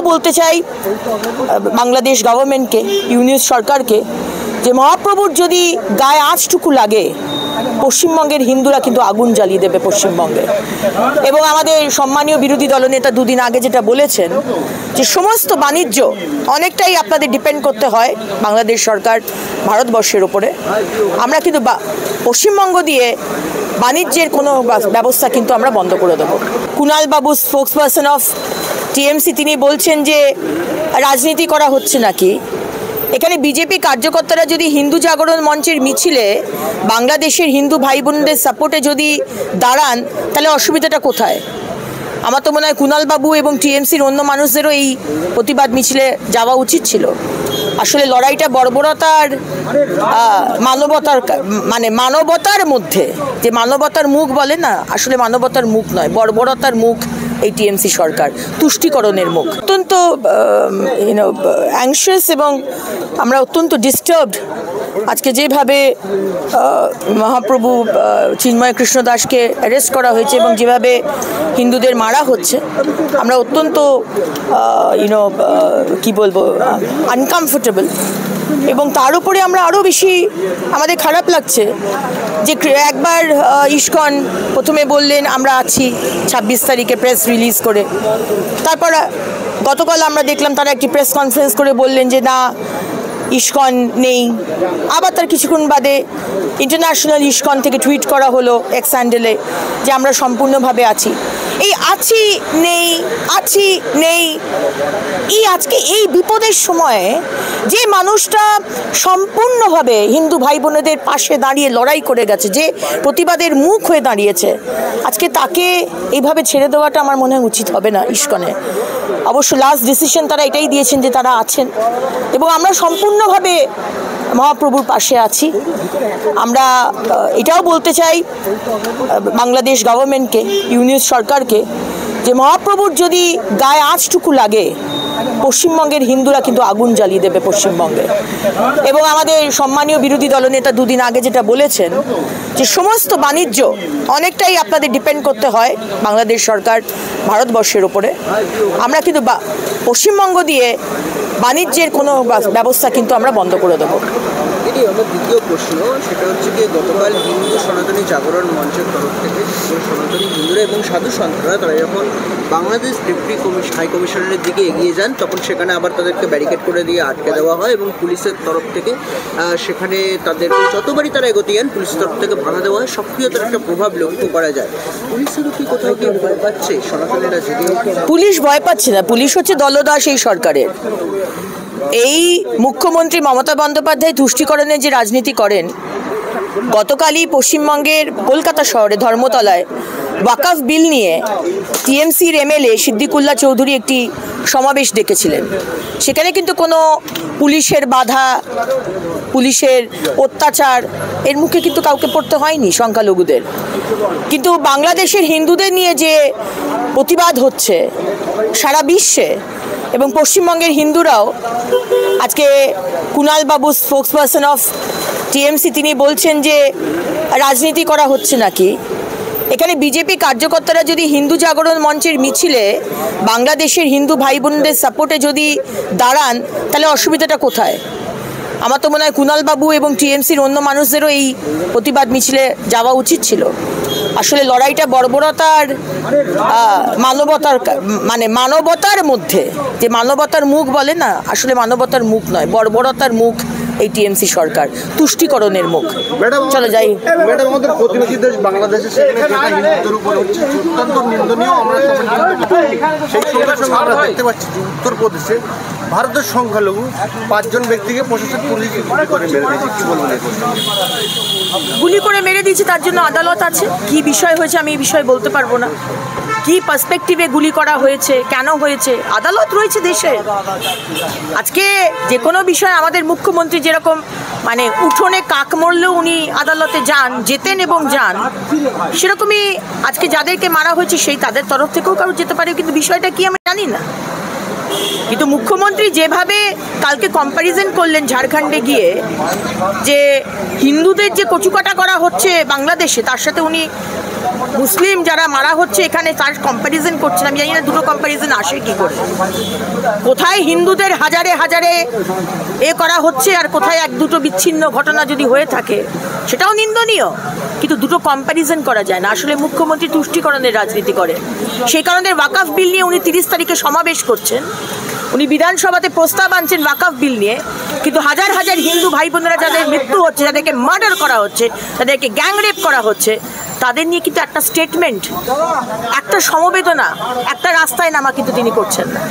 এটাও বলতে চাই বাংলাদেশ গভর্নমেন্টকে, ইউনিয়ন সরকারকে, যে মহাপ্রভুর যদি গায়ে আঁচটুকু লাগে পশ্চিমবঙ্গের হিন্দুরা কিন্তু আগুন জ্বালিয়ে দেবে পশ্চিমবঙ্গে। এবং আমাদের সম্মানীয় বিরোধী দলনেতা দুদিন আগে যেটা বলেছেন যে সমস্ত বাণিজ্য অনেকটাই আপনাদের ডিপেন্ড করতে হয় বাংলাদেশ সরকার ভারতবর্ষের ওপরে, আমরা কিন্তু পশ্চিমবঙ্গ দিয়ে বাণিজ্যের কোনো ব্যবস্থা কিন্তু আমরা বন্ধ করে দেবো। কুণাল বাবু, স্পোক্সপারসন অফ টিএমসি, তিনি বলছেন যে রাজনীতি করা হচ্ছে নাকি। এখানে বিজেপি কার্যকর্তারা যদি হিন্দু জাগরণ মঞ্চের মিছিলে বাংলাদেশের হিন্দু ভাই বোনদের সাপোর্টে যদি দাঁড়ান, তাহলে অসুবিধাটা কোথায়? আমার তো মনে হয় কুণাল বাবু এবং টিএমসির অন্য মানুষদেরও এই প্রতিবাদ মিছিলে যাওয়া উচিত ছিল। আসলে লড়াইটা বর্বরতার মানবতার মানবতার মধ্যে, যে মানবতার মুখ বলে না, আসলে মানবতার মুখ নয়, বর্বরতার মুখ এই টিএমসি সরকার, তুষ্টিকরণের মুখ। অত্যন্ত অ্যাংশিয়াস এবং আমরা অত্যন্ত ডিস্টার্বড আজকে যেভাবে মহাপ্রভু চিন্ময় কৃষ্ণ দাসকে অ্যারেস্ট করা হয়েছে এবং যেভাবে হিন্দুদের মারা হচ্ছে, আমরা অত্যন্ত কি বলবো, আনকমফোর্টেবল। এবং তার উপরে আমরা আরও বেশি আমাদের খারাপ লাগছে যে একবার ইস্কন প্রথমে বললেন আমরা আছি 26 তারিখে প্রেস রিলিজ করে, তারপর গতকাল আমরা দেখলাম তারা একটি প্রেস কনফারেন্স করে বললেন যে না, ইস্কন নেই। আবার তার কিছুক্ষণ বাদে ইন্টারন্যাশনাল ইস্কন থেকে টুইট করা হলো এক্স হ্যান্ডেলে যে আমরা সম্পূর্ণভাবে আছি। এই আছি নেই, আছি নেই, আজকে এই বিপদের সময়ে যে মানুষটা সম্পূর্ণভাবে হিন্দু ভাই বোনেদের পাশে দাঁড়িয়ে লড়াই করে গেছে, যে প্রতিবাদের মুখ হয়ে দাঁড়িয়েছে, আজকে তাকে এইভাবে ছেড়ে দেওয়াটা আমার মনে হয় উচিত হবে না ইস্কনে। অবশ্য লাস্ট ডিসিশন তারা এটাই দিয়েছেন যে তারা আছেন এবং আমরা সম্পূর্ণভাবে মহাপ্রভুর পাশে আছি। আমরা এটাও বলতে চাই বাংলাদেশ গভর্নমেন্টকে, ইউনিয়ন সরকারকে, যে মহাপ্রভুর যদি গায়ে আঁচটুকু লাগে পশ্চিমবঙ্গের হিন্দুরা কিন্তু আগুন জ্বালিয়ে দেবে পশ্চিমবঙ্গে। এবং আমাদের সম্মানীয় বিরোধী দলনেতা দুদিন আগে যেটা বলেছেন যে সমস্ত বাণিজ্য অনেকটাই আপনাদের ডিপেন্ড করতে হয় বাংলাদেশ সরকার ভারতবর্ষের ওপরে, আমরা কিন্তু পশ্চিমবঙ্গ দিয়ে বাণিজ্যের কোনো ব্যবস্থা কিন্তু আমরা বন্ধ করে দেবো। এটি আমার দ্বিতীয় প্রশ্ন, সেটা হচ্ছে যে গতকাল হিন্দু সনাতনী জাগরণ মঞ্চের তরফ থেকে সনাতনী হিন্দুরা এবং সাধু সন্তরা তারা যখন বাংলাদেশ ডেপুটি হাই কমিশনারের দিকে এগিয়ে যান, তখন সেখানে আবার তাদেরকে ব্যারিকেড করে দিয়ে আটকে দেওয়া হয় এবং পুলিশের তরফ থেকে সেখানে তাদের যতবারই তারা এগোতে যান পুলিশের তরফ থেকে বাধা দেওয়া হয়। সক্রিয়তার একটা প্রভাব লক্ষ্য করা যায়। পুলিশেরও কি কোথাও কি ভয় পাচ্ছে সনাতনীরা? পুলিশ ভয় পাচ্ছে না, পুলিশ হচ্ছে দলদাস এই সরকারের। এই মুখ্যমন্ত্রী মমতা বন্দ্যোপাধ্যায় তুষ্টিকরণের যে রাজনীতি করেন, গতকালই পশ্চিমবঙ্গের কলকাতা শহরে ধর্মতলায় ওয়াকফ বিল নিয়ে টিএমসির এমএলএ সিদ্দিকুল্লাহ চৌধুরী একটি সমাবেশ ডেকেছিলেন। সেখানে কিন্তু কোনো পুলিশের বাধা, পুলিশের অত্যাচার এর মুখে কিন্তু কাউকে পড়তে হয়নি সংখ্যালঘুদের। কিন্তু বাংলাদেশের হিন্দুদের নিয়ে যে প্রতিবাদ হচ্ছে সারা বিশ্বে, এবং পশ্চিমবঙ্গের হিন্দুরাও আজকে কুণাল বাবু, স্পোক্সপারসন অফ টিএমসি, তিনি বলছেন যে রাজনীতি করা হচ্ছে নাকি। এখানে বিজেপি কার্যকর্তারা যদি হিন্দু জাগরণ মঞ্চের মিছিলে বাংলাদেশের হিন্দু ভাই বোনদের সাপোর্টে যদি দাঁড়ান, তাহলে অসুবিধাটা কোথায়? আমার তো মনে হয় কুণাল বাবু এবং টিএমসির অন্য মানুষদেরও এই প্রতিবাদ মিছিলে যাওয়া উচিত ছিল। আসলে লড়াইটা বর্বরতার মানবতার মধ্যে, যে মানবতার মুখ বলে না, আসলে মানবতার মুখ নয়, বর্বরতার মুখ এই টিএমসি সরকার, তুষ্টিকরণের মুখ। চলো যাই। ম্যাডাম, আমাদের প্রতিবেশী দেশ বাংলাদেশের হিন্দুদের উপর হচ্ছে অত্যন্ত নিন্দনীয়। আমরা সেই সঙ্গে আমরা দেখতে পাচ্ছি যে উত্তরপ্রদেশে ভারতের সংখ্যালঘু 5 জন ব্যক্তিকে প্রশাসন পুলিশ গুলি করে মেরে দিয়েছে। কি বলবেন? গুলি করে মেরে দিয়েছে, তার জন্য আদালত আছে। কি বিষয় হয়েছে আমি এই বিষয়ে বলতে পারবো না। কি পার্সপেক্টিভে গুলি করা হয়েছে, কেন হয়েছে, আদালত রয়েছে দেশে। আজকে যে কোনো বিষয় আমাদের মুখ্যমন্ত্রী যেরকম উঠোনে কাক মরলেও উনি আদালতে যেতেন এবং যান, সেরকমই আজকে যাদেরকে মারা হয়েছে সেই তাদের তরফ থেকেও কারো যেতে পারে। কিন্তু বিষয়টা কি আমি জানি না। কিন্তু মুখ্যমন্ত্রী যেভাবে কালকে কম্প্যারিজন করলেন ঝাড়খণ্ডে গিয়ে, যে হিন্দুদের যে কচুকাটা করা হচ্ছে বাংলাদেশে, তার সাথে উনি মুসলিম যারা মারা হচ্ছে এখানে তার কম্প্যারিজন করছেন, আমি জানি না দুটো কম্প্যারিজন আসে কি করে। কোথায় হিন্দুদের হাজারে হাজারে করা হচ্ছে আর কোথায় এক দুটো বিচ্ছিন্ন ঘটনা যদি হয়ে থাকে সেটাও নিন্দনীয়, কিন্তু দুটো কম্প্যারিজন করা যায় না। আসলে মুখ্যমন্ত্রী তুষ্টিকরণের রাজনীতি করে, সেই কারণে ওয়াকফ বিল নিয়ে উনি 30 তারিখে সমাবেশ করছেন, উনি বিধানসভাতে প্রস্তাব আনছেন ওয়াকফ বিল নিয়ে, কিন্তু হাজার হাজার হিন্দু ভাই বোনেরা যাদের মৃত্যু হচ্ছে, যাদেরকে মার্ডার করা হচ্ছে, যাদেরকে গ্যাংরেপ করা হচ্ছে, তাদের নিয়ে কিন্তু একটা স্টেটমেন্ট, একটা সমবেদনা, একটা রাস্তায় নামা কিন্তু তিনি করছেন না।